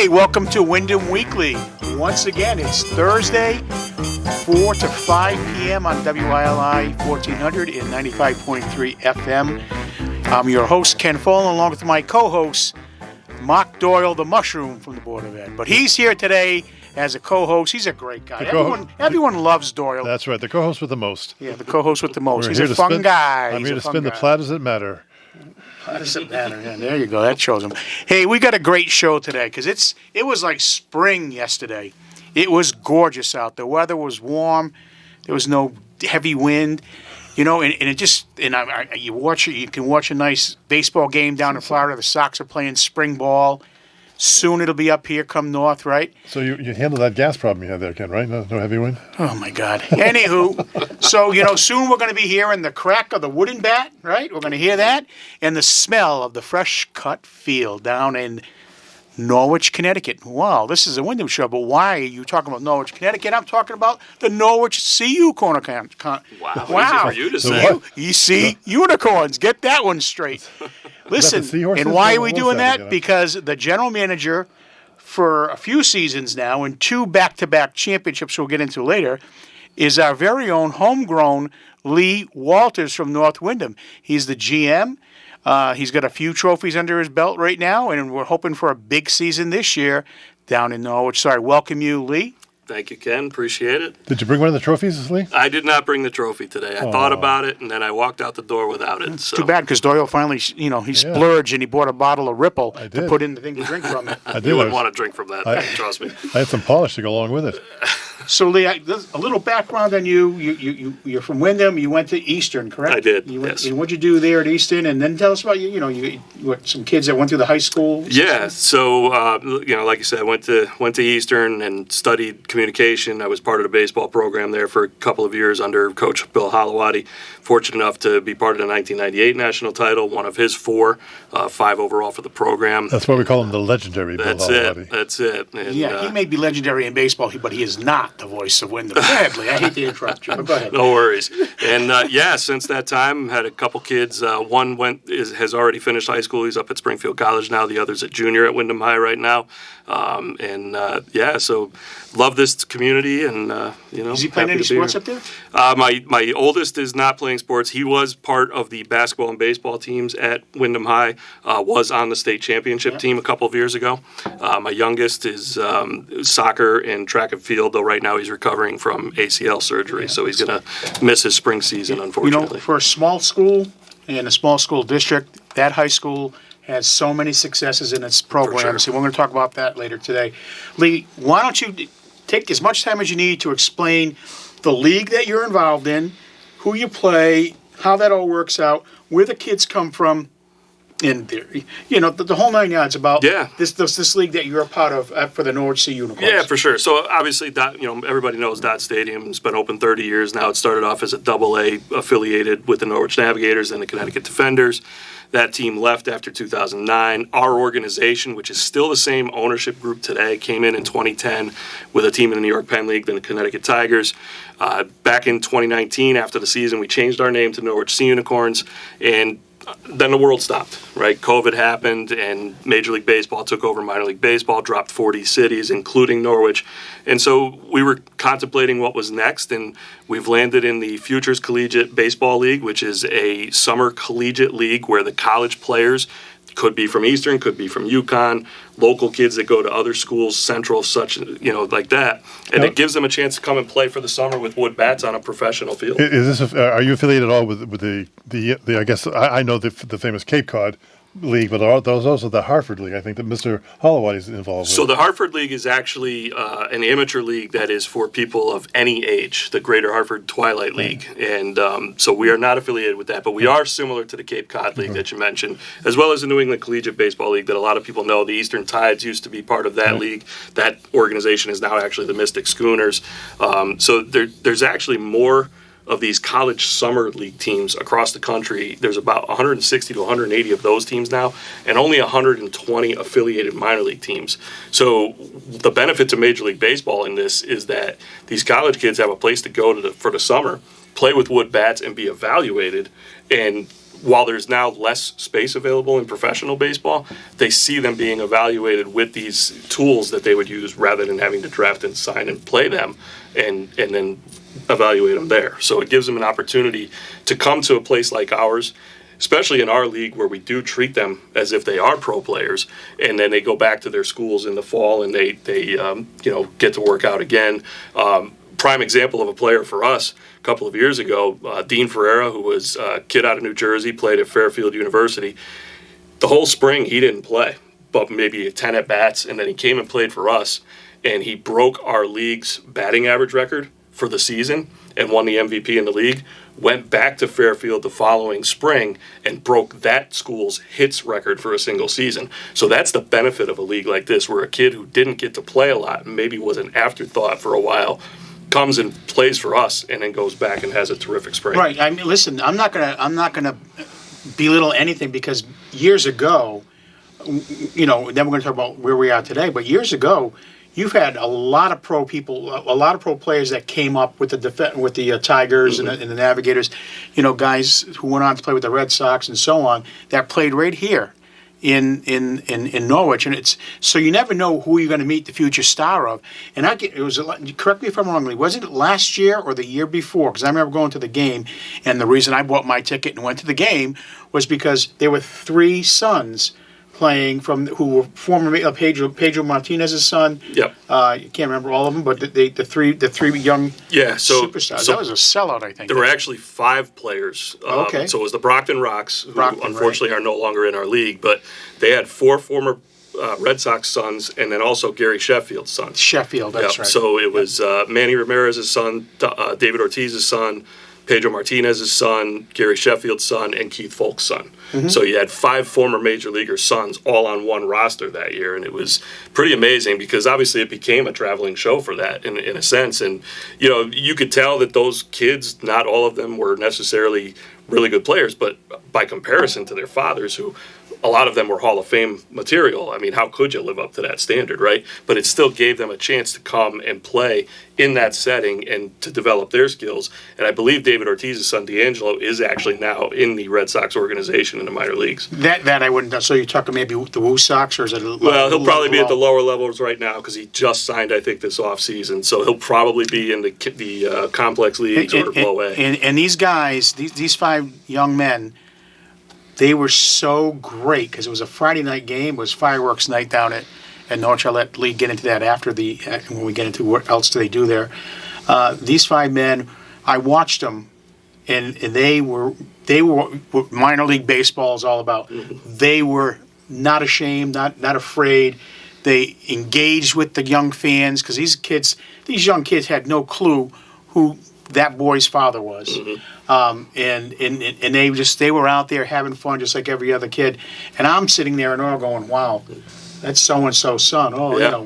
welcome to Windham Weekly. Once again, it's Thursday, 4 to 5 p.m. on WILI 1400 and 95.3 FM. I'm your host, Ken Follen, along with my co-host, Mark Doyle, the Mushroom from the Board of Ed. But he's here today as a co-host. He's a great guy. Everyone loves Doyle. That's right, the co-host with the most. Yeah, the co-host with the most. He's a fun guy. I'm here to spin the platters that matter. Doesn't matter. Yeah, there you go. That shows them. Hey, we got a great show today because it was like spring yesterday. It was gorgeous out. The weather was warm. There was no heavy wind. You know, and it just you can watch a nice baseball game down in Florida. The Sox are playing spring ball. Soon it'll be up here, come north, right? So you handled that gas problem you had there, Ken, right? No heavy wind? Oh, my God. Anywho, so, soon we're going to be hearing the crack of the wooden bat, right? We're going to hear that. And the smell of the fresh cut field down in Norwich, Connecticut. Wow, this is a Windham show, but why are you talking about Norwich, Connecticut? I'm talking about the Norwich CU corner. Wow. Easy for you to say. You see, unicorns. Get that one straight. Listen, and why are we doing that? Because the general manager for a few seasons now and 2 back-to-back championships we'll get into later is our very own homegrown Lee Walters from North Windham. He's the GM. He's got a few trophies under his belt right now, and we're hoping for a big season this year down in Norwich. So I welcome you, Lee. Thank you, Ken. Appreciate it. Did you bring one of the trophies, Lee? I did not bring the trophy today. I thought about it, and then I walked out the door without it. So. Too bad, because Doyle finally, he splurged and he bought a bottle of Ripple to put in the thing to drink from it. You wouldn't want to drink from that, trust me. I had some polish to go along with it. So, Lee, a little background on you. You're from Windham. You went to Eastern, correct? I did, yes. And what'd you do there at Eastern? And then tell us about, you some kids that went through the high school. Yeah, so, like you said, I went to Eastern and studied communication. I was part of the baseball program there for a couple of years under Coach Bill Holowati. Fortunate enough to be part of the 1998 national title, one of his 4, 5 overall for the program. That's why we call him the legendary Bill Holowati. That's it. And, he may be legendary in baseball, but he is not the voice of Windham. Go ahead, Lee. I hate to interrupt you, but go ahead. No worries. And since that time, had a couple kids. One has already finished high school. He's up at Springfield College now. The other's a junior at Windham High right now. So love this community, and Is he playing any sports up there? My oldest is not playing sports. He was part of the basketball and baseball teams at Windham High. Was on the state championship team a couple of years ago. My youngest is soccer and track and field, though right now he's recovering from ACL surgery, so he's going to miss his spring season, unfortunately. For a small school and a small school district, that high school has so many successes in its programs, and we're going to talk about that later today. Lee, why don't you take as much time as you need to explain the league that you're involved in, who you play, how that all works out, where the kids come from, and the whole 9 yards about this league that you're a part of for the Norwich Sea Unicorns. Yeah, for sure. So obviously, everybody knows Dot Stadium. It's been open 30 years now. It started off as a AA affiliated with the Norwich Navigators and the Connecticut Defenders. That team left after 2009. Our organization, which is still the same ownership group today, came in 2010 with a team in the New York Penn League, then the Connecticut Tigers. Back in 2019, after the season, we changed our name to Norwich Sea Unicorns, and then the world stopped, right? COVID happened, and Major League Baseball took over minor league baseball, dropped 40 cities, including Norwich. And so we were contemplating what was next, and we've landed in the Futures Collegiate Baseball League, which is a summer collegiate league where the college players could be from Eastern, could be from UConn, local kids that go to other schools, Central, like that. And it gives them a chance to come and play for the summer with wood bats on a professional field. Are you affiliated at all with the I guess I know the famous Cape Cod League, but there's also the Hartford League, I think, that Mr. Holloway is involved with. So the Hartford League is actually an amateur league that is for people of any age, the Greater Hartford Twilight League. And so we are not affiliated with that, but we are similar to the Cape Cod League that you mentioned, as well as the New England Collegiate Baseball League that a lot of people know. The Eastern Tides used to be part of that league. That organization is now actually the Mystic Schooners. So there's actually more of these college summer league teams across the country. There's about 160 to 180 of those teams now, and only 120 affiliated minor league teams. So the benefit to Major League Baseball in this is that these college kids have a place to go for the summer, play with wood bats, and be evaluated. And while there's now less space available in professional baseball, they see them being evaluated with these tools that they would use rather than having to draft and sign and play them and then evaluate them there. So it gives them an opportunity to come to a place like ours, especially in our league where we do treat them as if they are pro players, and then they go back to their schools in the fall and they get to work out again. Prime example of a player for us a couple of years ago, Dean Ferreira, who was a kid out of New Jersey, played at Fairfield University. The whole spring he didn't play, but maybe 10 at-bats, and then he came and played for us, and he broke our league's batting average record for the season and won the MVP in the league, went back to Fairfield the following spring and broke that school's hits record for a single season. So that's the benefit of a league like this, where a kid who didn't get to play a lot and maybe was an afterthought for a while comes and plays for us and then goes back and has a terrific spring. Right. I mean, listen, I'm not gonna belittle anything, because years ago, then we're going to talk about where we are today, but years ago, you've had a lot of pro people, a lot of pro players that came up with the Tigers and the Navigators, guys who went on to play with the Red Sox and so on, that played right here in Norwich, and it's so you never know who you're going to meet the future star of. And correct me if I'm wrong, Lee, wasn't it last year or the year before? Because I remember going to the game, and the reason I bought my ticket and went to the game was because there were 3 sons playing who were former Pedro Martinez's son. Yep. You can't remember all of them, but the three young superstars. So that was a sellout, I think. There were actually 5 players. Okay. So it was the Brockton Rocks, who unfortunately are no longer in our league, but they had 4 former Red Sox sons, and then also Gary Sheffield's son. Sheffield, that's right. So it was Manny Ramirez's son, David Ortiz's son, Pedro Martinez's son, Gary Sheffield's son, and Keith Folk's son. Mm-hmm. So you had 5 former major leaguer sons all on one roster that year, and it was pretty amazing because obviously it became a traveling show for that in a sense. And you could tell that those kids, not all of them were necessarily really good players, but by comparison to their fathers, who a lot of them were Hall of Fame material. I mean, how could you live up to that standard, right? But it still gave them a chance to come and play in that setting and to develop their skills. And I believe David Ortiz's son, D'Angelo, is actually now in the Red Sox organization in the minor leagues. That I wouldn't know. So you're talking maybe the Woo Sox, or is it Well, he'll probably be at the lower levels right now because he just signed, I think, this offseason. So he'll probably be in the complex leagues or low A. And these guys, these 5 young men, they were so great because it was a Friday night game. It was fireworks night down at Norwich. I'll let Lee get into that when we get into what else do they do there. These 5 men, I watched them, and they were what minor league baseball is all about. Mm-hmm. They were not ashamed, not afraid. They engaged with the young fans because these young kids had no clue who that boy's father was. Mm-hmm. And they were out there having fun just like every other kid. And I'm sitting there and all going, wow, that's so-and-so's son. Oh, yeah.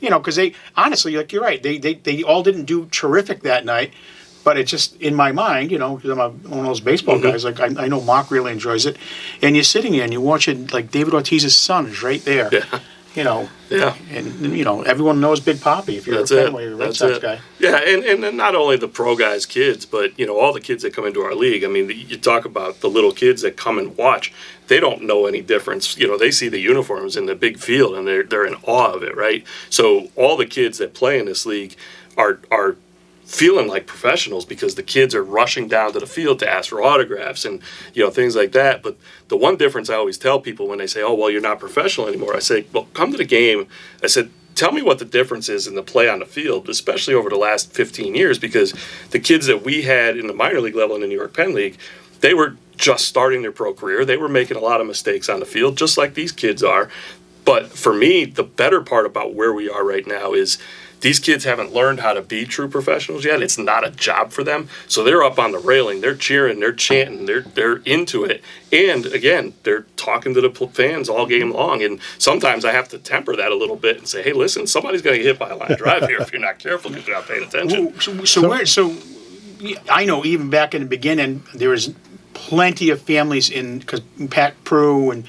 Because they, honestly, like you're right, they all didn't do terrific that night. But it's just in my mind, because I'm one of those baseball guys, like I know Mark really enjoys it. And you're sitting there and you're watching, like David Ortiz's son is right there. Yeah. Yeah. And everyone knows Big Papi if you're a family or a Red Sox guy. Yeah, and not only the pro guys' kids, but all the kids that come into our league. I mean, you talk about the little kids that come and watch. They don't know any difference. They see the uniforms in the big field and they're in awe of it, right? So all the kids that play in this league are feeling like professionals because the kids are rushing down to the field to ask for autographs and things like that. But the one difference I always tell people when they say, oh, well, you're not professional anymore, I say, well, come to the game. I said, tell me what the difference is in the play on the field, especially over the last 15 years, because the kids that we had in the minor league level in the New York Penn League, they were just starting their pro career. They were making a lot of mistakes on the field, just like these kids are. But for me, the better part about where we are right now is these kids haven't learned how to be true professionals yet. It's not a job for them. So they're up on the railing. They're cheering. They're chanting. They're into it. And, again, they're talking to the fans all game long. And sometimes I have to temper that a little bit and say, hey, listen, somebody's going to get hit by a line drive here if you're not careful because you're not paying attention. So I know even back in the beginning there was plenty of families because Pat Prue and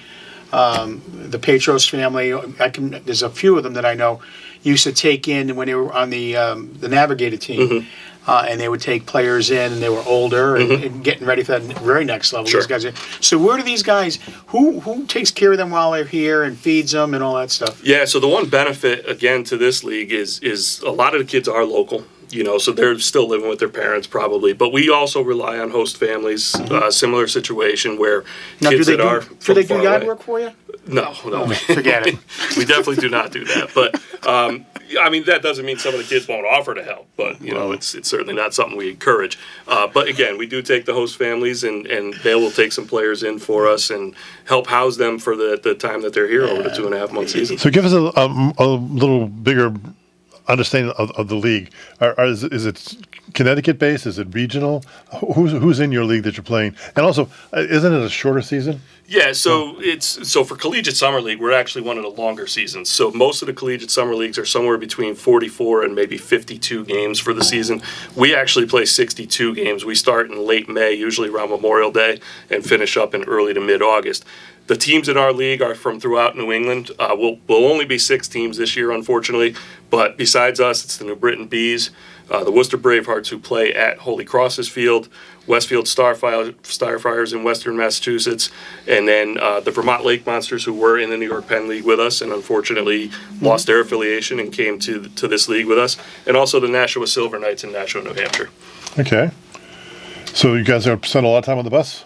the Petros family, there's a few of them that I know, used to take in when they were on the Navigator team. and they would take players in, and they were older and getting ready for that very next level. Sure. These guys are, so where do these guys? Who takes care of them while they're here and feeds them and all that stuff? Yeah, so the one benefit again to this league is a lot of the kids are local. So they're still living with their parents probably, but we also rely on host families. Similar situation where Now, kids do from they do far yard away. work for you? No, Forget it. We definitely do not do that. But I mean, that doesn't mean some of the kids won't offer to help. But it's certainly not something we encourage. But again, we do take the host families, and they will take some players in for us and help house them for the time that they're here over the 2.5-month season. So give us a little bigger understanding of the league. Is it Connecticut based? Is it regional? Who's in your league that you're playing? And also, isn't it a shorter season? Yeah, so for collegiate summer league, we're actually one of the longer seasons. So most of the collegiate summer leagues are somewhere between 44 and maybe 52 games for the season. We actually play 62 games. We start in late May, usually around Memorial Day, and finish up in early to mid-August. The teams in our league are from throughout New England. We'll only be 6 teams this year, unfortunately. But besides us, it's the New Britain Bees, the Worcester Bravehearts, who play at Holy Cross's Field, Westfield Starfires in Western Massachusetts, and then the Vermont Lake Monsters, who were in the New York Penn League with us and unfortunately lost their affiliation and came to this league with us, and also the Nashua Silver Knights in Nashua, New Hampshire. Okay. So you guys spend a lot of time on the bus?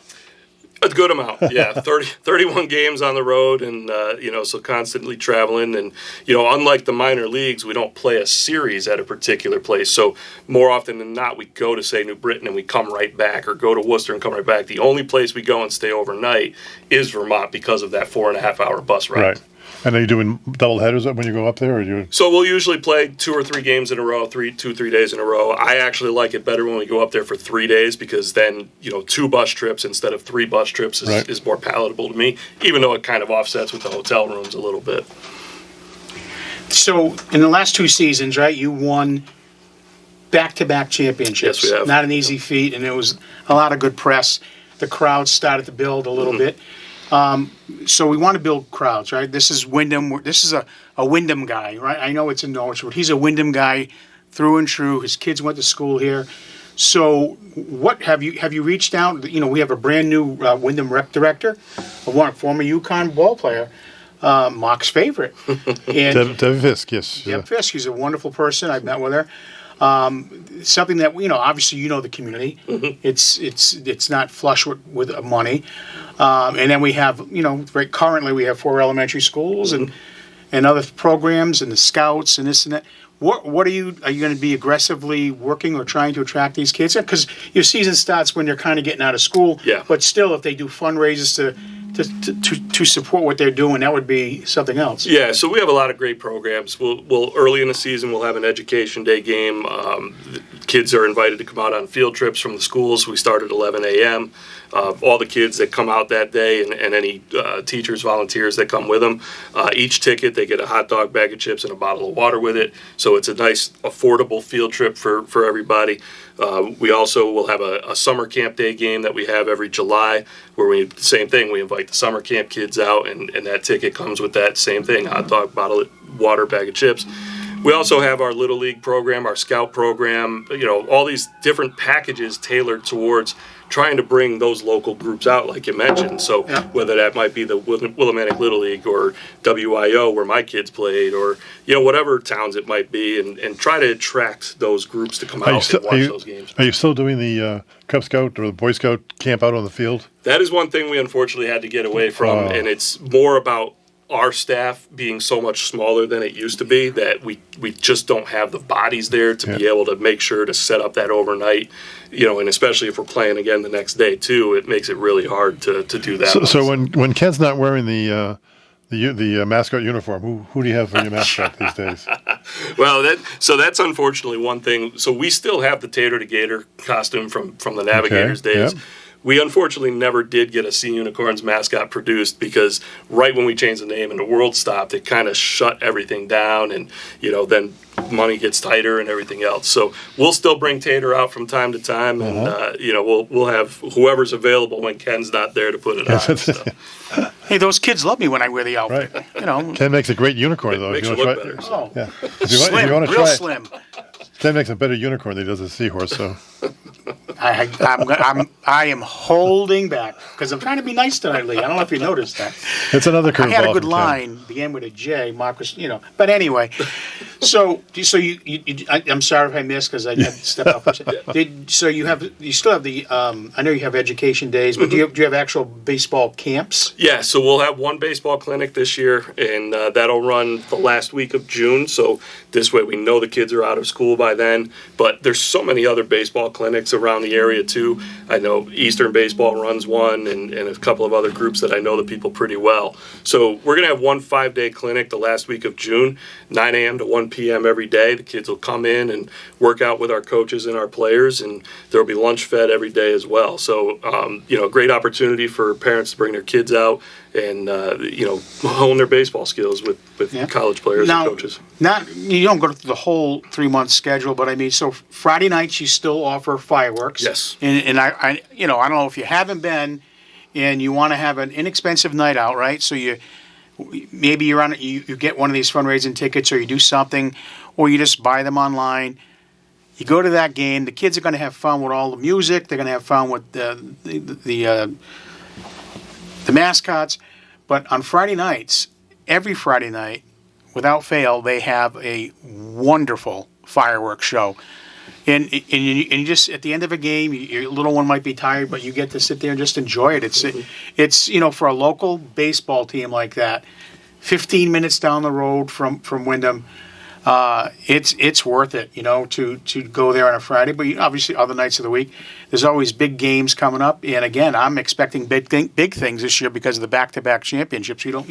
A good amount, yeah. 31 games on the road, and so constantly traveling. And unlike the minor leagues, we don't play a series at a particular place. So more often than not, we go to say New Britain and we come right back, or go to Worcester and come right back. The only place we go and stay overnight is Vermont because of that 4.5-hour bus ride. Right. And are you doing double headers when you go up there, or you? So we'll usually play 2 or 3 games in a row, 3 days in a row. I actually like it better when we go up there for 3 days, because then 2 bus trips instead of 3 bus trips is more palatable to me, even though it kind of offsets with the hotel rooms a little bit. So in the last 2 seasons, right, you won back-to-back championships. Yes, we have. Not an easy feat, and it was a lot of good press. The crowd started to build a little bit. So we want to build crowds, right? This is Windham. This is a Windham guy, right? I know it's in Norwich, but he's a Windham guy through and through. His kids went to school here. So what have you reached out? We have a brand new Windham rep director, a former UConn ball player, Mark's favorite. And Deb Fisk, yes. Deb Fisk, she's a wonderful person. I've met with her. Something that obviously the community. It's not flush with money, and then we have currently we have 4 elementary schools and other programs and the scouts and this and that. What are you going to be aggressively working or trying to attract these kids? Because your season starts when they're kind of getting out of school. Yeah. But still, if they do fundraisers to support what they're doing, that would be something else. Yeah, so we have a lot of great programs. We'll early in the season we'll have an education day game. The kids are invited to come out on field trips from the schools. We start at 11 a.m. All the kids that come out that day and any teachers, volunteers that come with them, each ticket they get a hot dog, bag of chips, and a bottle of water with it. So it's a nice, affordable field trip for everybody. We also will have a summer camp day game that we have every July, where same thing, we invite the summer camp kids out, and that ticket comes with that same thing, hot dog, bottle of water, bag of chips. We also have our Little League program, our Scout program, all these different packages tailored towards trying to bring those local groups out, like you mentioned. So whether that might be the Willimantic Little League or WIO, where my kids played, or whatever towns it might be, and try to attract those groups to come out and watch those games. Are you still doing the Cub Scout or the Boy Scout camp out on the field? That is one thing we unfortunately had to get away from, and it's more about our staff being so much smaller than it used to be that we just don't have the bodies there to be able to make sure to set up that overnight, and especially if we're playing again the next day too, it makes it really hard to do that. So when Ken's not wearing the mascot uniform, who do you have for your mascot these days? Well, that's unfortunately one thing. So we still have the Tater to Gator costume from the Navigators days. Yep. We unfortunately never did get a Sea Unicorns mascot produced, because right when we changed the name and the world stopped, it kind of shut everything down, and then money gets tighter and everything else. So we'll still bring Tater out from time to time, and we'll have whoever's available when Ken's not there to put it on. So. Hey, those kids love me when I wear the outfit. Right. Ken makes a great unicorn, though. Makes you look better. Oh, Yeah. slim, if you want to real try slim. Ken makes a better unicorn than he does a seahorse, so. I am holding back because I'm trying to be nice tonight, Lee. I don't know if you noticed that. It's another curveball. I had a good line, began with a J, Marcus, But anyway, so I'm sorry if I missed because I had to step out for a second. So you still have the, I know you have education days, but do you have actual baseball camps? Yeah, so we'll have one baseball clinic this year, and that'll run the last week of June. So this way we know the kids are out of school by then. But there's so many other baseball clinics around the area too. I know Eastern Baseball runs one, and a couple of other groups that I know the people pretty well. So we're going to have one 5-day clinic the last week of June, 9 a.m. to 1 p.m. every day. The kids will come in and work out with our coaches and our players, and there will be lunch fed every day as well. So, great opportunity for parents to bring their kids out and, hone their baseball skills with college players and coaches. You don't go through the whole 3-month schedule, but I mean, so Friday nights you still offer fireworks. Yes. And I don't know if you haven't been and you want to have an inexpensive night out, right? So maybe you get one of these fundraising tickets or you do something, or you just buy them online. You go to that game. The kids are going to have fun with all the music. They're going to have fun with the mascots. But on Friday nights, every Friday night, without fail, they have a wonderful fireworks show. And you just, at the end of a game, your little one might be tired, but you get to sit there and just enjoy it. It's for a local baseball team like that, 15 minutes down the road from Windham, it's worth it, to go there on a Friday. But obviously, other nights of the week, there's always big games coming up. And again, I'm expecting big things this year because of the back-to-back championships. I don't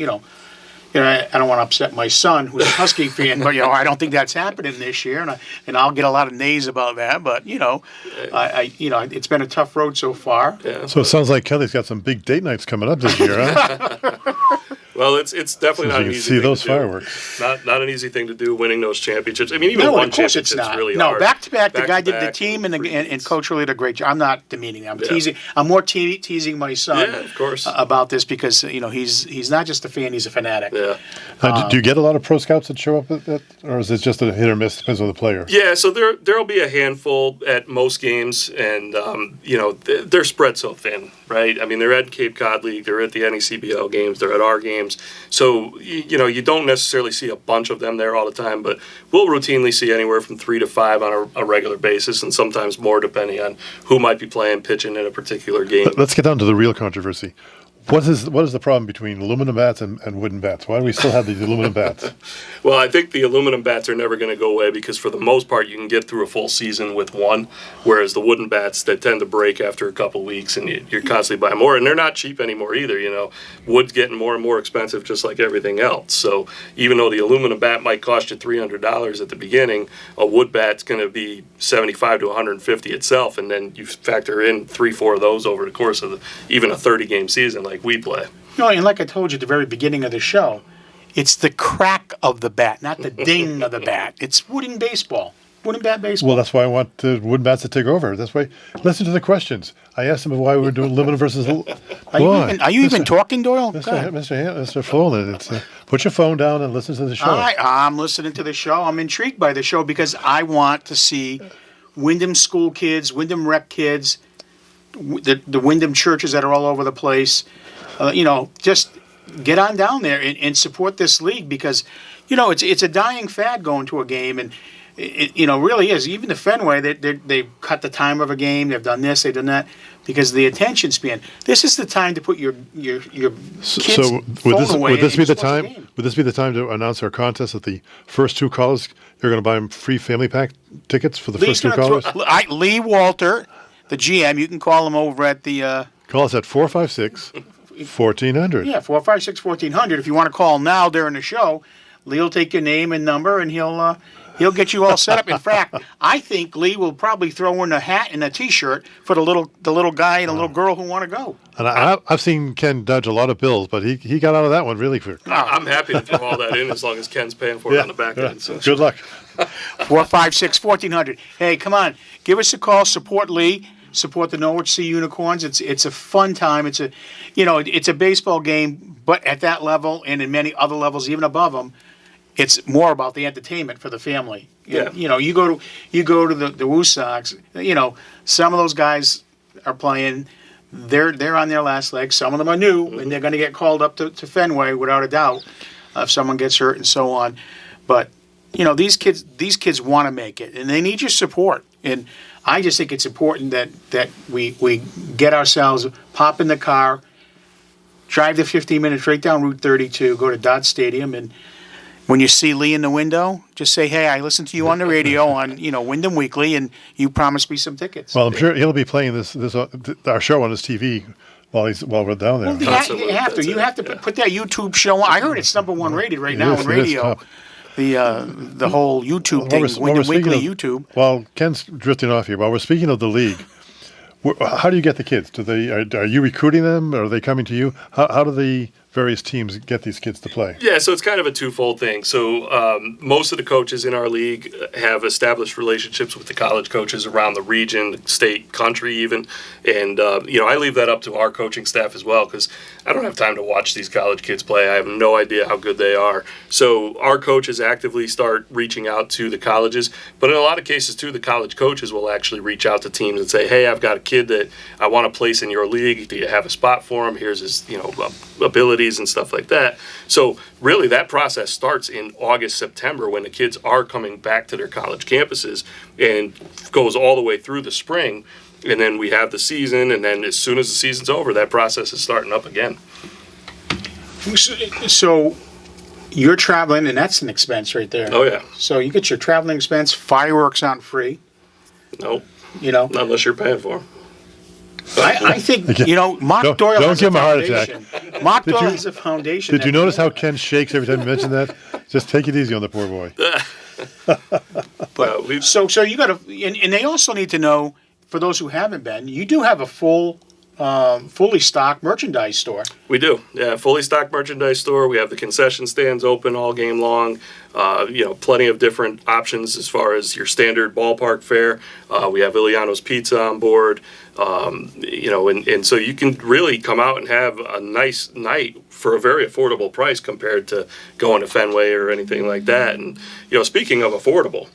want to upset my son, who's a Husky fan, but I don't think that's happening this year, and I'll get a lot of nays about that. But it's been a tough road so far. Yeah. So it sounds like Kelly's got some big date nights coming up this year, huh? Well, it's definitely not an easy thing to do. See those fireworks. Not an easy thing to do, winning those championships. I mean, even one championship's really hard. No, back-to-back, the guy did the team, and Coach really did a great job. I'm not demeaning him. I'm teasing. I'm more teasing my son of course. About this because, he's not just a fan, he's a fanatic. Yeah. Do you get a lot of pro scouts that show up at that, or is it just a hit or miss, depends on the player? Yeah, so there'll be a handful at most games, and, they're spread so thin, right? I mean, they're at Cape Cod League, they're at the NECBL games, they're at our games. So, you don't necessarily see a bunch of them there all the time, but we'll routinely see anywhere from 3 to 5 on a regular basis, and sometimes more depending on who might be pitching in a particular game. Let's get down to the real controversy. What is the problem between aluminum bats and wooden bats? Why do we still have these aluminum bats? Well, I think the aluminum bats are never going to go away because for the most part you can get through a full season with one, whereas the wooden bats, they tend to break after a couple of weeks and you're constantly buying more. And they're not cheap anymore either. Wood's getting more and more expensive just like everything else. So even though the aluminum bat might cost you $300 at the beginning, a wood bat's going to be $75 to $150 itself, and then you factor in 3-4 of those over the course of even a 30-game season like we play. And like I told you at the very beginning of the show, it's the crack of the bat, not the ding of the bat. It's wooden baseball. Wooden bat baseball. Well, that's why I want the wooden bats to take over. That's why. Listen to the questions. I asked them why we were doing aluminum versus. Are you even talking, Doyle? Mr. Flolan, put your phone down and listen to the show. I'm listening to the show. I'm intrigued by the show because I want to see Windham school kids, Windham rec kids, the Windham churches that are all over the place. Just get on down there and support this league because, it's a dying fad going to a game, and it really is. Even the Fenway, they've cut the time of a game. They've done this, they've done that because of the attention span. This is the time to put your kids' phone away. Would this be the time? Would this be the time to announce our contest that the first 2 callers you're going to buy them free family pack tickets for the first 2 callers? Lee Walter, the GM. You can call him over at the. Call us at 456-1400. Yeah, 456-1400. If you want to call now during the show, Lee will take your name and number, and he'll get you all set up. In fact, I think Lee will probably throw in a hat and a T-shirt for the little guy and the little girl who want to go. And I've seen Ken dodge a lot of bills, but he got out of that one really quick. I'm happy to throw all that in as long as Ken's paying for it on the back end. So. Good luck. 456-1400. Hey, come on, give us a call. Support Lee. Support the Norwich Sea Unicorns. It's a fun time. It's a baseball game, but at that level and in many other levels, even above them, it's more about the entertainment for the family. Yeah. You know, you go to the Woo Sox. You know, some of those guys are playing. They're on their last leg. Some of them are new, and they're going to get called up to Fenway without a doubt if someone gets hurt and so on. But you know, these kids want to make it, and they need your support. And I just think it's important that we get ourselves, pop in the car, drive the 15 minutes right down Route 32, go to Dodd Stadium, and when you see Lee in the window, just say, "Hey, I listened to you on the radio on Windham Weekly, and you promised me some tickets." Well, I'm sure he'll be playing our show on his TV while we're down there. Well, you have to put that YouTube show on. I heard it's #1 rated right now on radio. The whole YouTube thing, Windham Weekly YouTube. Well, Ken's drifting off here. While we're speaking of the league, how do you get the kids? Are you recruiting them? Or are they coming to you? How do the various teams get these kids to play? Yeah, so it's kind of a twofold thing. So most of the coaches in our league have established relationships with the college coaches around the region, state, country even. And, I leave that up to our coaching staff as well because I don't have time to watch these college kids play. I have no idea how good they are. So our coaches actively start reaching out to the colleges. But in a lot of cases, too, the college coaches will actually reach out to teams and say, "Hey, I've got a kid that I want to place in your league. Do you have a spot for him? Here's his, abilities and stuff like that." So really that process starts in August, September when the kids are coming back to their college campuses and goes all the way through the spring. And then we have the season, and then as soon as the season's over, that process is starting up again. So you're traveling, and that's an expense right there. Oh, yeah. So you get your traveling expense, fireworks aren't free. Nope. Not unless you're paying for them. I think, Mark Doyle don't has give him a heart foundation. Mark Doyle has a foundation. Did you notice how Ken shakes every time you mention that? Just take it easy on the poor boy. But so you got to, and they also need to know, for those who haven't been, you do have a fully stocked merchandise store. We do, yeah, fully stocked merchandise store. We have the concession stands open all game long. Plenty of different options as far as your standard ballpark fare. We have Iliano's Pizza on board. And so you can really come out and have a nice night for a very affordable price compared to going to Fenway or anything like that. And, speaking of affordable,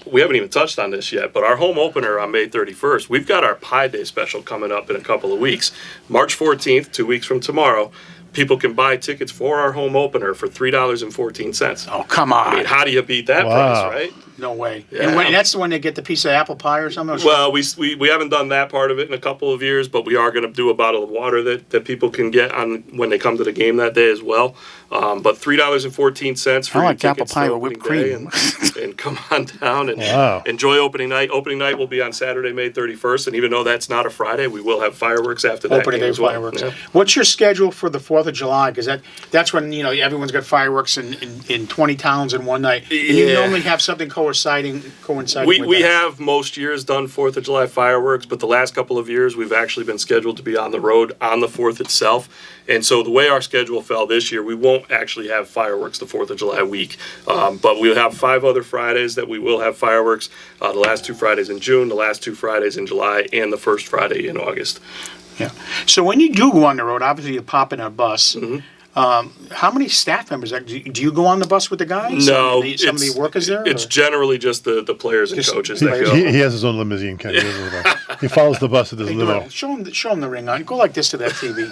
we haven't even touched on this yet, but our home opener on May 31st, we've got our Pi Day special coming up in a couple of weeks. March 14th, 2 weeks from tomorrow, people can buy tickets for our home opener for $3.14. Oh, come on. I mean, how do you beat that price, right? No way. Yeah. And that's the one they get the piece of apple pie or something? Well, we haven't done that part of it in a couple of years, but we are going to do a bottle of water that people can get on when they come to the game that day as well. But $3.14 for your apple tickets pie to with opening whipped day, cream. and come on down and Wow. enjoy opening night. Opening night will be on Saturday, May 31st, and even though that's not a Friday, we will have fireworks after that Opening game day as well. fireworks. Yeah. What's your schedule for the 4th of July? Because that's when everyone's got fireworks in 20 towns in one night. And you normally have something coinciding with We that. have most years done 4th of July fireworks, but the last couple of years we've actually been scheduled to be on the road on the 4th itself. And so the way our schedule fell this year, we won't actually have fireworks the 4th of July week. But we'll have 5 other Fridays that we will have fireworks. The last 2 Fridays in June, the last 2 Fridays in July, and the first Friday in August. Yeah. So when you do go on the road, obviously you pop in a bus. Mm-hmm. How many staff members? Do you go on the bus with the guys? No. Some of the workers there? It's generally just the players and coaches that go. He has his own limousine, Ken. He follows the bus at his limo. Show him the ring on. Go like this to that TV.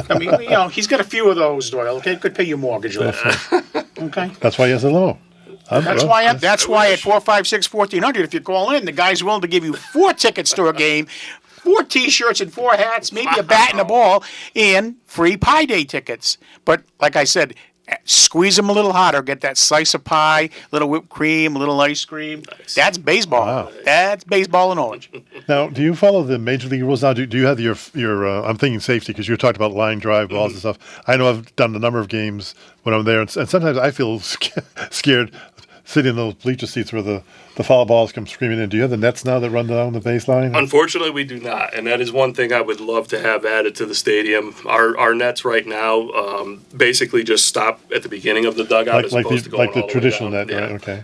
I mean, he's got a few of those, Doyle. Okay, could pay your mortgage off. Okay. That's why he has a limo. That's why at 456-1400, if you call in, the guy's willing to give you 4 tickets to a game, 4 T-shirts and 4 hats, maybe a bat and a ball, and free Pie Day tickets. But like I said, squeeze them a little harder. Get that slice of pie, little whipped cream, a little ice cream. Nice. That's baseball. Wow. That's baseball and orange. Now, do you follow the major league rules now? Do you have your I'm thinking safety because you talked about line drive balls and stuff. I know I've done a number of games when I'm there, and sometimes I feel scared sitting in those bleacher seats where the foul balls come screaming in. Do you have the nets now that run down the baseline? Unfortunately, we do not, and that is one thing I would love to have added to the stadium. Our nets right now basically just stop at the beginning of the dugout as opposed to going like the all traditional way down. net, right? Okay.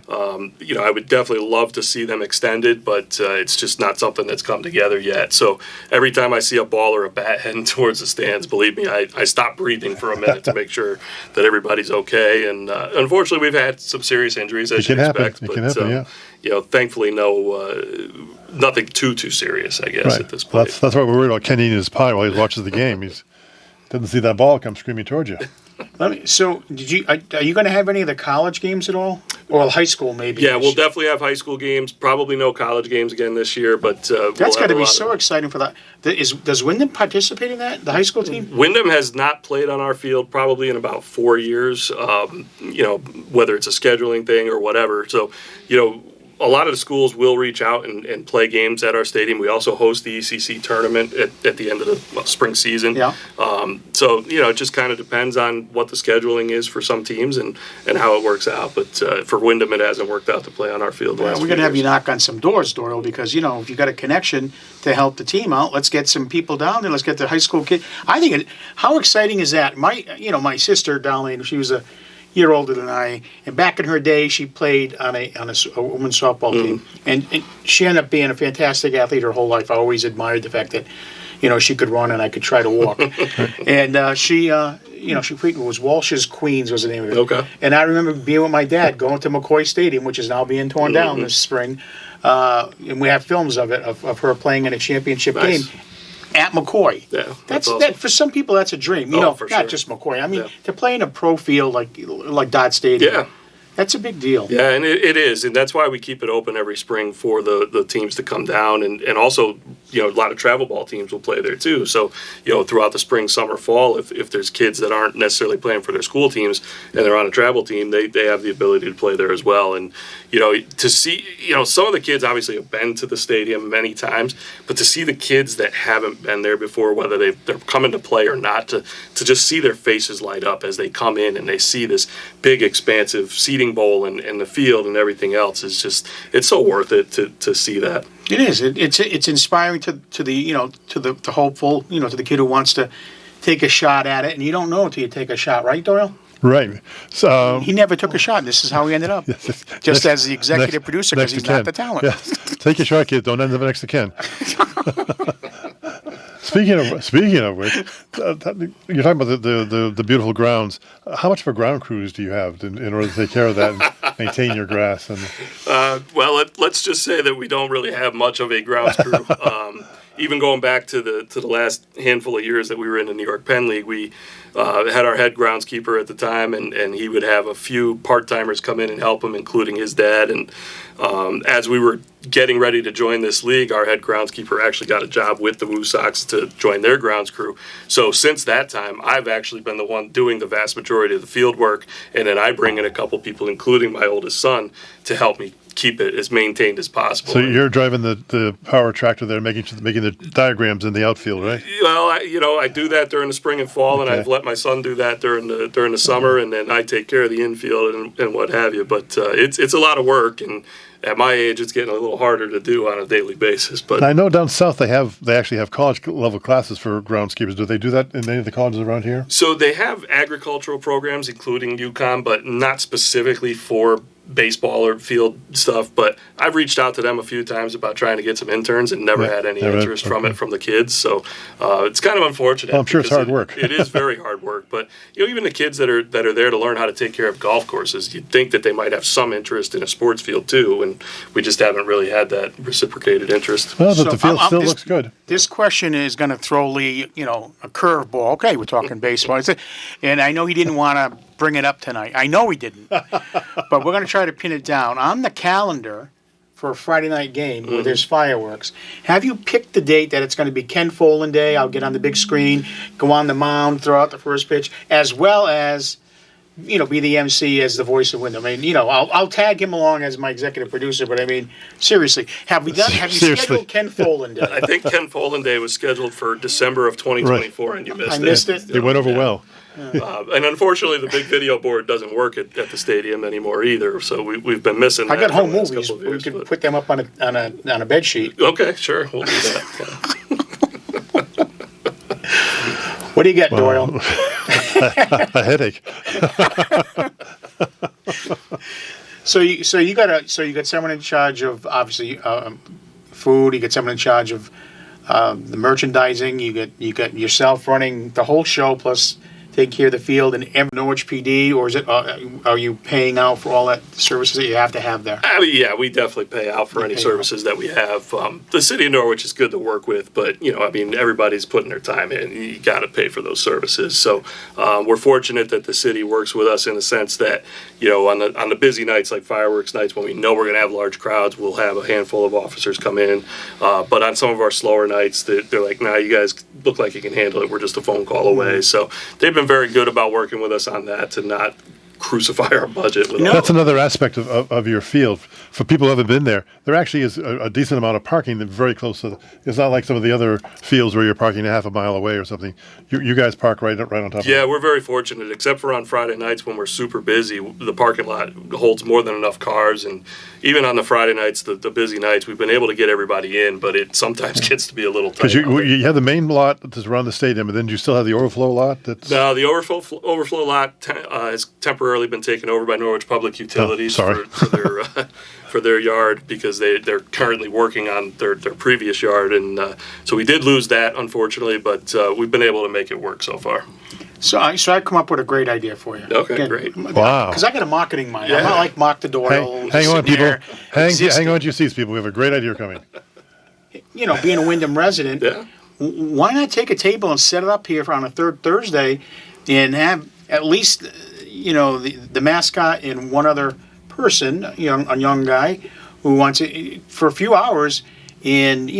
I would definitely love to see them extended, but it's just not something that's come together yet. So every time I see a ball or a bat heading towards the stands, believe me, I stop breathing for a minute to make sure that everybody's okay. And unfortunately, we've had some serious injuries decision. It can happen, yeah. Thankfully, nothing too serious, I guess, at this point. That's why we're worried about Ken eating his pie while he watches the game. He doesn't see that ball come screaming towards you. So, are you going to have any of the college games at all, or high school maybe? Yeah, we'll definitely have high school games. Probably no college games again this year, but that's got to be so exciting for that. Does Windham participate in that? The high school team? Windham has not played on our field probably in about 4 years. Whether it's a scheduling thing or whatever. So, a lot of the schools will reach out and play games at our stadium. We also host the ECC tournament at the end of the spring season. Yeah. So, it just kind of depends on what the scheduling is for some teams and how it works out. But for Windham, it hasn't worked out to play on our field. Well, we're going to have you knock on some doors, Doyle, because, if you've got a connection to help the team out, let's get some people down there. Let's get the high school kid. I think how exciting is that? My sister, Darlene, she was a year older than I, and back in her day, she played on a women's softball team, and she ended up being a fantastic athlete her whole life. I always admired the fact that, she could run and I could try to walk, and she was Walsh's Queens was the name of it. Okay. And I remember being with my dad going to McCoy Stadium, which is now being torn down this spring, and we have films of it of her playing in a championship game. At McCoy. Yeah, that's awesome. that for some people that's a dream. For not sure. just McCoy. I mean, to play in a pro field like Dot Stadium. Yeah. That's a big deal. Yeah, and it is, and that's why we keep it open every spring for the teams to come down, and also a lot of travel ball teams will play there too. So throughout the spring, summer, fall, if there's kids that aren't necessarily playing for their school teams and they're on a travel team, they have the ability to play there as well. And to see some of the kids obviously have been to the stadium many times, but to see the kids that haven't been there before, whether they're coming to play or not, to just see their faces light up as they come in and they see this big expansive seating bowl and the field and everything else is just, it's so worth it to see that. It is. It's inspiring to the hopeful, to the kid who wants to take a shot at it, and you don't know until you take a shot, right, Doyle? Right. So he never took a shot. This is how he ended up. Just as the executive producer, because he's not the talent. Yeah. Take a shot, kid. Don't end up next to Ken. Speaking of which, you're talking about the beautiful grounds. How much of a ground cruise do you have in order to take care of that and maintain your grass? Well, let's just say that we don't really have much of a grounds crew. Even going back to the last handful of years that we were in the New York Penn League, we had our head groundskeeper at the time, and he would have a few part-timers come in and help him, including his dad. And as we were getting ready to join this league, our head groundskeeper actually got a job with the Woo Sox to join their grounds crew. So since that time, I've actually been the one doing the vast majority of the field work, and then I bring in a couple people, including my oldest son, to help me keep it as maintained as possible. So you're driving the power tractor there, making the diagrams in the outfield, right? Well, I do that during the spring and fall, and I've let my son do that during the summer, and then I take care of the infield and what have you. But it's a lot of work, and at my age, it's getting a little harder to do on a daily basis. But I know down south they actually have college level classes for groundskeepers. Do they do that in any of the colleges around here? So they have agricultural programs, including UConn, but not specifically for baseball or field stuff. But I've reached out to them a few times about trying to get some interns and never had any interest from it from the kids. So it's kind of unfortunate. Well, I'm sure it's hard work. It is very hard work. But even the kids that are there to learn how to take care of golf courses, you'd think that they might have some interest in a sports field too, and we just haven't really had that reciprocated interest. Well, but the field still looks good. This question is going to throw Lee, a curveball. Okay, we're talking baseball. And I know he didn't want to bring it up tonight. I know he didn't. But we're going to try to pin it down. On the calendar for a Friday night game where there's fireworks, have you picked the date that it's going to be Ken Folan Day? I'll get on the big screen, go on the mound, throw out the first pitch, as well as, be the MC as the voice of Windham. I mean, I'll tag him along as my executive producer, but I mean, seriously, have you scheduled Ken Folan Day? I think Ken Folan Day was scheduled for December of 2024, right. And you missed it. I missed it. It went over well. And unfortunately, the big video board doesn't work at the stadium anymore either. So we've been missing. I that got home for the last movies. couple of years, We could put them up on a bed sheet. Okay, sure, we'll do that. What do you get, Doyle? A headache. So you got someone in charge of obviously food. You got someone in charge of the merchandising. You got yourself running the whole show plus take care of the field and Norwich PD, or is it? Are you paying out for all that services that you have to have there? I mean, yeah, we definitely pay out for any services that we have. The city of Norwich is good to work with, but I mean, everybody's putting their time in. You got to pay for those services. So we're fortunate that the city works with us in the sense that on the busy nights like fireworks nights when we know we're going to have large crowds, we'll have a handful of officers come in. But on some of our slower nights, they're like, "Nah, you guys look like you can handle it. We're just a phone call away." So they've been very good about working with us on that to not crucify our budget. That's another aspect of your field. For people who haven't been there actually is a decent amount of parking very close to it's not like some of the other fields where you're parking a half a mile away or something. You guys park right on top of it. Yeah, we're very fortunate, except for on Friday nights when we're super busy. The parking lot holds more than enough cars, and even on the Friday nights, the busy nights, we've been able to get everybody in, but it sometimes gets to be a little tight. Because you have the main lot that's around the stadium, and then you still have the overflow lot? No, the overflow lot has temporarily been taken over by Norwich Public Utilities for their yard because they're currently working on their previous yard, and so we did lose that, unfortunately, but we've been able to make it work so far. So I come up with a great idea for you. Okay, great. Wow. Because I got a marketing mind. I'm not like Mark the Doyle. Hang on, people. Hang on to your seats, people. We have a great idea coming. Being a Windham resident, why not take a table and set it up here on a third Thursday and have at least, the mascot and one other person, a young guy who wants it for a few hours and,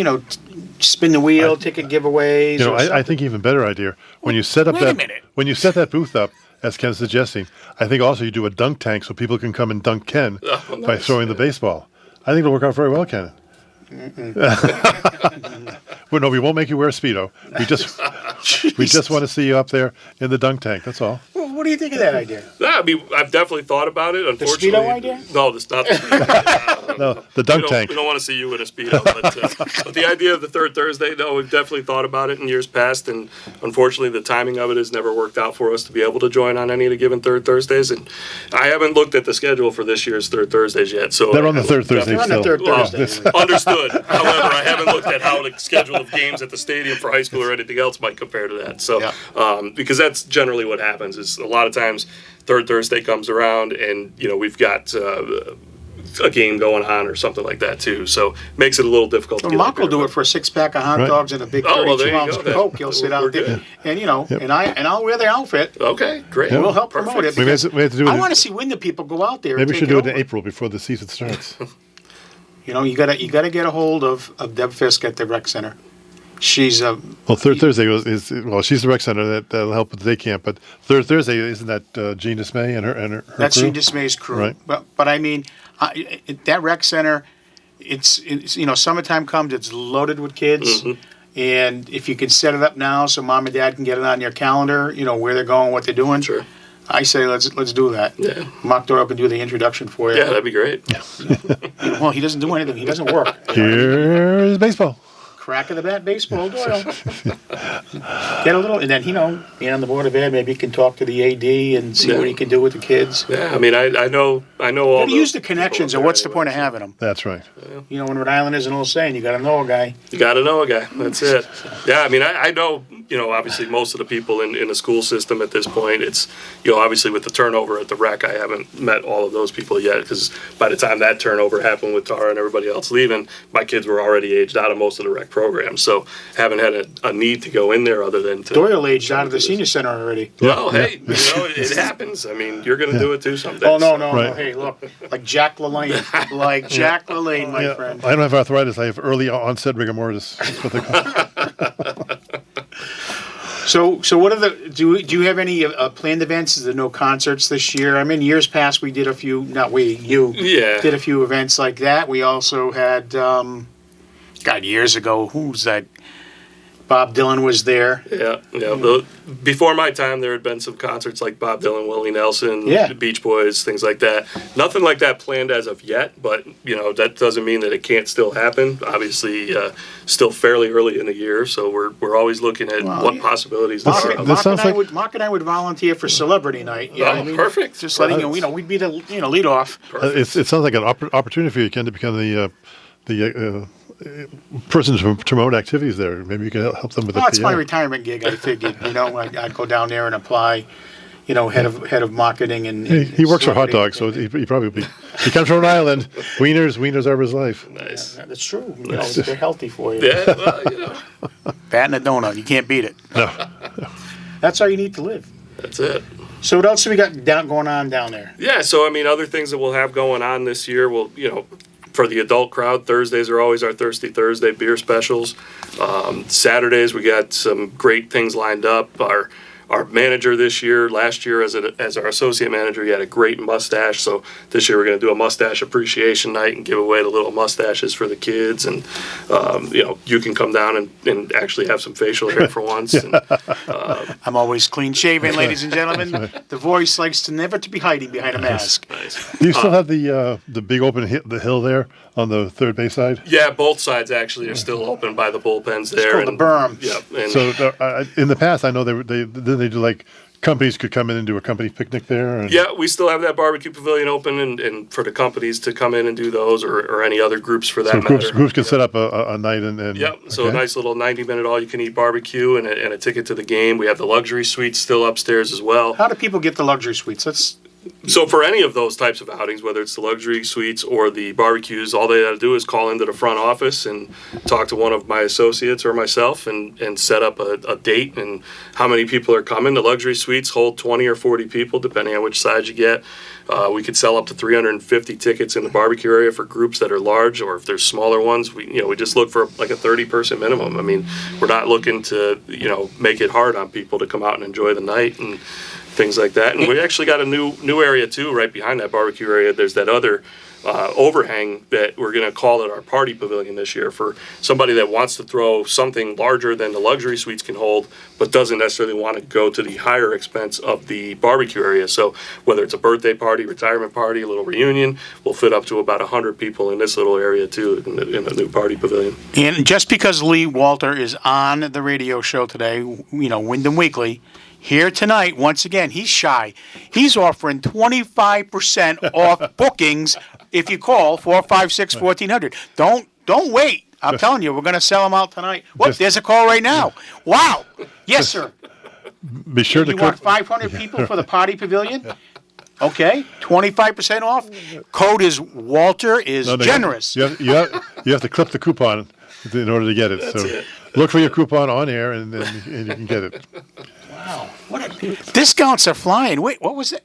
spin the wheel, ticket giveaways. I think even better idea when you set up when you set that booth up, as Ken's suggesting. I think also you do a dunk tank so people can come and dunk Ken by throwing the baseball. I think it'll work out very well, Ken. Well, no, we won't make you wear a Speedo. We just want to see you up there in the dunk tank. That's all. Well, what do you think of that idea? I mean, I've definitely thought about it. Unfortunately, the Speedo idea? No, it's not the Speedo. No, the dunk tank. We don't want to see you in a Speedo. But the idea of the third Thursday, no, we've definitely thought about it in years past, and unfortunately, the timing of it has never worked out for us to be able to join on any of the given third Thursdays. And I haven't looked at the schedule for this year's third Thursdays yet. So they're on the third Thursday. They're on the third Thursday. Understood. However, I haven't looked at how the schedule of games at the stadium for high school or anything else might compare to that. So, because that's generally what happens is a lot of times third Thursday comes around and, we've got a game going on or something like that too. So makes it a little difficult. Well, Mark will do it for a 6-pack of hot dogs and a big 32-ounce Coke. He'll sit out there and, and I'll wear the outfit. Okay, great. And we'll help promote it. We have to do it. I want to see Windham people go out there. Maybe we should do it in April before the season starts. You gotta get a hold of Deb Fisk at the rec center. She's third Thursday she's the rec center that'll help with the day camp. But third Thursday isn't that Jean Dismay and her that's crew? Jean Dismay's crew. Right. But I mean, that rec center, it's summertime comes, it's loaded with kids. Mm-hmm. And if you can set it up now so mom and dad can get it on your calendar, where they're going, what they're doing. Sure. I say let's do that. Yeah. Mark Doyle can do the introduction for you. Yeah, that'd be great. Well, he doesn't do anything. He doesn't work. Here's baseball. Crack of the bat baseball, Doyle. Get a little, and then being on the board of ed, maybe you can talk to the AD and see what he can do with the kids. Yeah, I mean, I know all. You use the connections, and what's the point of having them? That's right. In Rhode Island, there's an old saying: you got to know a guy. You got to know a guy. That's it. Yeah, I mean, I know. Obviously, most of the people in the school system at this point, it's obviously with the turnover at the rec, I haven't met all of those people yet because by the time that turnover happened with Tara and everybody else leaving, my kids were already aged out of most of the rec programs, so haven't had a need to go in there other than to. Doyle aged out of the senior center already. Well, hey, it happens. I mean, you're going to do it too someday. Oh no! Hey, look, like Jack LaLanne, my friend. I don't have arthritis. I have early onset rigor mortis. That's what they call it. So what are do you have any planned events? Is there no concerts this year? I mean, years past we did a few. Not we, you. Yeah. Did a few events like that. We also had, years ago. Who's that? Bob Dylan was there. Yeah. Before my time, there had been some concerts like Bob Dylan, Willie Nelson, the Beach Boys, things like that. Nothing like that planned as of yet, but that doesn't mean that it can't still happen. Obviously, still fairly early in the year, so we're always looking at what possibilities there are. Mark and I would volunteer for Celebrity Night. Perfect. Just letting we'd be the lead off. It sounds like an opportunity for you, Ken, to become the person to promote activities there. Maybe you can help them with the PA. It's my retirement gig. I figured, I'd go down there and apply. Head of marketing and he works for hot dogs, so he probably he comes from Rhode Island. Wieners are his life. Nice. That's true. They're healthy for you. Yeah, well, Bat and a donut, you can't beat it. No. That's all you need to live. That's it. So what else have we got going on down there? Yeah, so other things that we'll have going on this year, for the adult crowd, Thursdays are always our Thirsty Thursday beer specials. Saturdays we got some great things lined up. Our manager last year as our associate manager, he had a great mustache. So this year we're going to do a mustache appreciation night and give away the little mustaches for the kids. And, you can come down and actually have some facial hair for once. And, I'm always clean shaven, ladies and gentlemen. The voice likes to never to be hiding behind a mask. Nice. Do you still have the big open the hill there on the third base side? Yeah, both sides actually are still open by the bullpens there. It's called the berm. Yep. And So in the past, I know they do like companies could come in and do a company picnic there. Yeah, we still have that barbecue pavilion open, and for the companies to come in and do those, or any other groups for that matter. Groups can set up a night and yep. So a nice little 90-minute all-you-can-eat barbecue and a ticket to the game. We have the luxury suites still upstairs as well. How do people get the luxury suites? So for any of those types of outings, whether it's the luxury suites or the barbecues, all they got to do is call into the front office and talk to one of my associates or myself and set up a date and how many people are coming. The luxury suites hold 20 or 40 people, depending on which size you get. We could sell up to 350 tickets in the barbecue area for groups that are large, or if there's smaller ones, we just look for like a 30-person minimum. We're not looking to make it hard on people to come out and enjoy the night and things like that. And we actually got a new area too right behind that barbecue area. There's that other overhang that we're going to call it our party pavilion this year for somebody that wants to throw something larger than the luxury suites can hold, but doesn't necessarily want to go to the higher expense of the barbecue area. So whether it's a birthday party, retirement party, a little reunion, we'll fit up to about 100 people in this little area too in the new party pavilion. And just because Lee Walter is on the radio show today, Windham Weekly, here tonight, once again, he's shy. He's offering 25% off bookings if you call 456-1400. Don't wait. I'm telling you, we're going to sell them out tonight. There's a call right now. Wow. Yes, sir. Be sure to you want 500 people for the party pavilion? Okay, 25% off. Code is Walter is generous. You have to clip the coupon in order to get it. That's it. Look for your coupon on air, and you can get it. Wow, discounts are flying. Wait, what was it?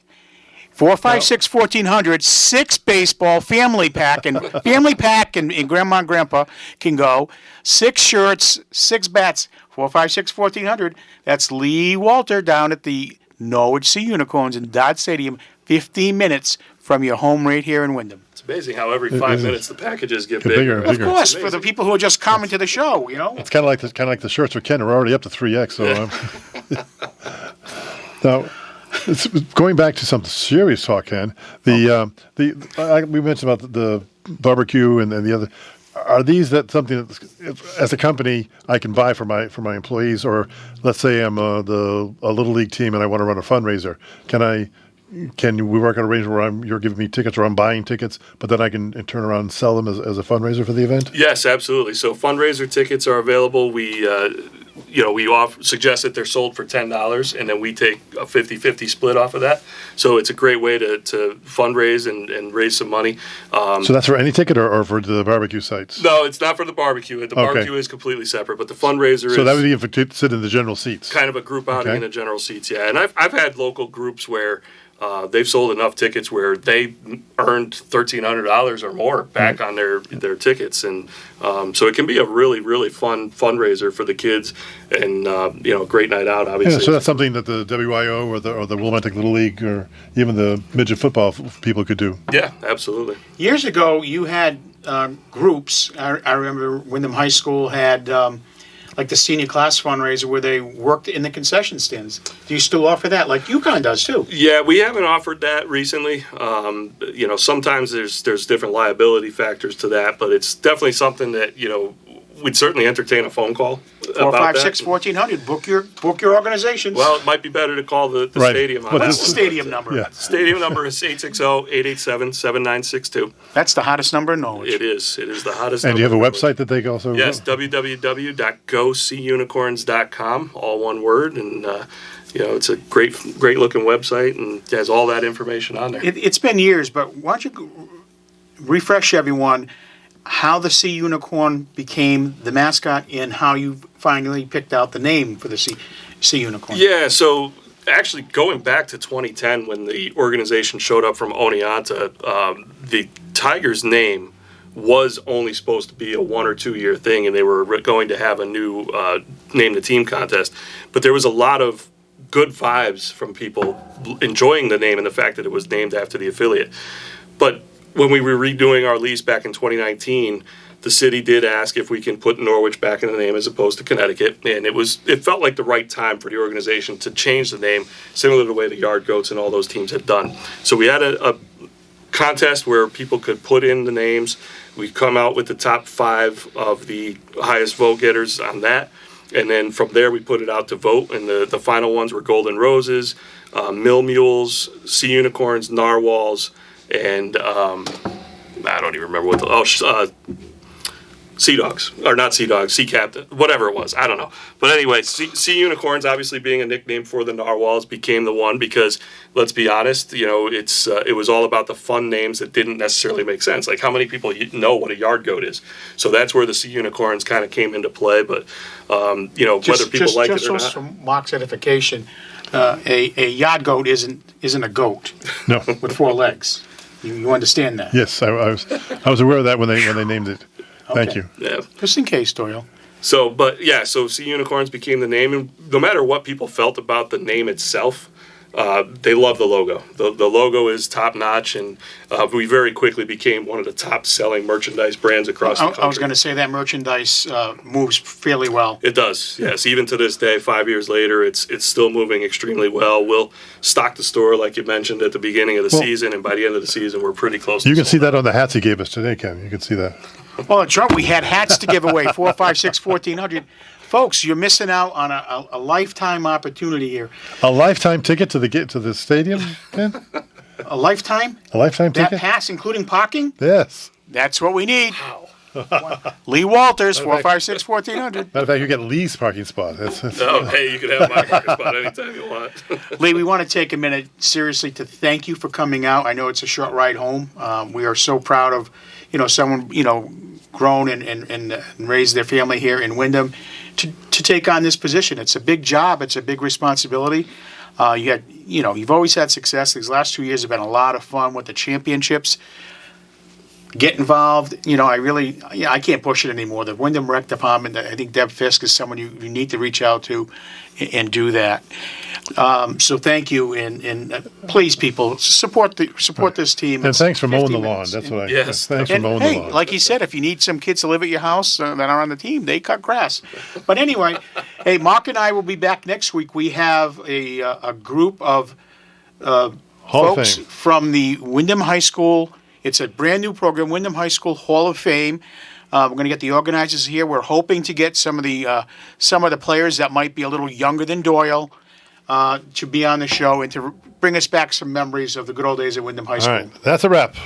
456-1400, 6 baseball family pack, and grandma and grandpa can go. 6 shirts, 6 bats. 456-1400. That's Lee Walter down at the Norwich Sea Unicorns in Dodge Stadium. 15 minutes from your home right here in Windham. It's amazing how every 5 minutes the packages get bigger. bigger. Of course, for the people who are just coming to the show, It's kind of like the shirts with Ken. We're already up to 3X. So now, going back to some serious talk, Ken. We mentioned about the barbecue and the other. Are these something that, as a company, I can buy for my employees, or let's say I'm a little league team and I want to run a fundraiser? Can we work on an arrangement where you're giving me tickets or I'm buying tickets, but then I can turn around and sell them as a fundraiser for the event? Yes, absolutely. So fundraiser tickets are available. We suggest that they're sold for $10, and then we take a 50-50 split off of that. So it's a great way to fundraise and raise some money. So that's for any ticket or for the barbecue sites? No, it's not for the barbecue. The barbecue is completely separate, but the fundraiser is... So that would be if it sit in the general seats? Kind of a group outing in the general seats, yeah. And I've had local groups where they've sold enough tickets where they earned $1,300 or more back on their tickets, and so it can be a really, really fun fundraiser for the kids, and great night out. Obviously, so that's something that the WIO or the Wilmette Little League or even the midget football people could do. Yeah, absolutely. Years ago, you had groups. I remember Windham High School had. Like the senior class fundraiser where they worked in the concession stands. Do you still offer that? Like UConn does too. Yeah, we haven't offered that recently. Sometimes there's different liability factors to that, but it's definitely something that, we'd certainly entertain a phone call Four, about five, that. 6, 1400. Book your organizations. Well, it might be better to call the Right. stadium on Well, that What's one. the stadium number? Yeah. Stadium number is 860-887-7962. That's the hottest number in Norwich. It is. It is the hottest. And do you have a number in website that they can also? Yes, www.goseeunicorns.com, all one word, and it's a great looking website and has all that information on there. It's been years, but why don't you refresh everyone how the Sea Unicorn became the mascot and how you finally picked out the name for the Sea Unicorn? Yeah, so actually going back to 2010 when the organization showed up from Oneonta, the Tigers name was only supposed to be a 1 or 2 year thing, and they were going to have a new name the team contest. But there was a lot of good vibes from people enjoying the name and the fact that it was named after the affiliate. But when we were redoing our lease back in 2019, the city did ask if we can put Norwich back in the name as opposed to Connecticut, and it felt like the right time for the organization to change the name, similar to the way the Yard Goats and all those teams had done. So we had a contest where people could put in the names. We come out with the top 5 of the highest vote getters on that, and then from there we put it out to vote, and the final ones were Golden Roses, Mill Mules, Sea Unicorns, Narwhals, and I don't even remember what Sea Dogs, or not Sea Dogs, Sea Captain, whatever it was, I don't know. But anyway, Sea Unicorns, obviously being a nickname for the Narwhals, became the one because, let's be honest, it was all about the fun names that didn't necessarily make sense. Like, how many people know what a yard goat is? So that's where the Sea Unicorns kind of came into play. But whether people like it or just not. for Mark's edification, a yard goat isn't a goat No. with 4 legs. You understand that? Yes, I was aware of that when they named it. Thank Okay. you. Yeah. Just in case, Doyle. So Sea Unicorns became the name, and no matter what people felt about the name itself, they love the logo. The logo is top notch, and we very quickly became one of the top selling merchandise brands across the country. I was going to say that merchandise moves fairly well. It does, yes. Even to this day, 5 years later, it's still moving extremely well. We'll stock the store, like you mentioned, at the beginning of the season, and by the end of the season, we're pretty close. You can see that on the hats he gave us today, Ken. You can see that. Well, that's right. We had hats to give away, 4, 5, 6, 1400. Folks, you're missing out on a lifetime opportunity here. A lifetime ticket to the stadium, Ken? A lifetime? A lifetime That ticket? pass, including parking? Yes. That's what we need. Lee Walters, 4, 5, 6, 1400. Matter of fact, you get Lee's parking spot. That's Oh, hey, you can have my parking spot anytime you want. Lee, we want to take a minute seriously to thank you for coming out. I know it's a short ride home. We are so proud of, someone, grown and raised their family here in Windham to take on this position. It's a big job. It's a big responsibility. You've always had success. These last 2 years have been a lot of fun with the championships. Get involved. I can't push it anymore. The Windham Rec Department, I think Deb Fisk is someone you need to reach out to and do that. So thank you, and please, people, support this team. And thanks for mowing 50 the lawn. minutes. That's what I. Yes. Thanks for And mowing hey, the lawn. like you said, if you need some kids to live at your house that are on the team, they cut grass. But anyway, hey, Mark and I will be back next week. We have a group of Hall folks of Fame. from the Windham High School. It's a brand new program, Windham High School Hall of Fame. We're going to get the organizers here. We're hoping to get some of the players that might be a little younger than Doyle to be on the show and to bring us back some memories of the good old days at Windham High All School. right, that's a wrap.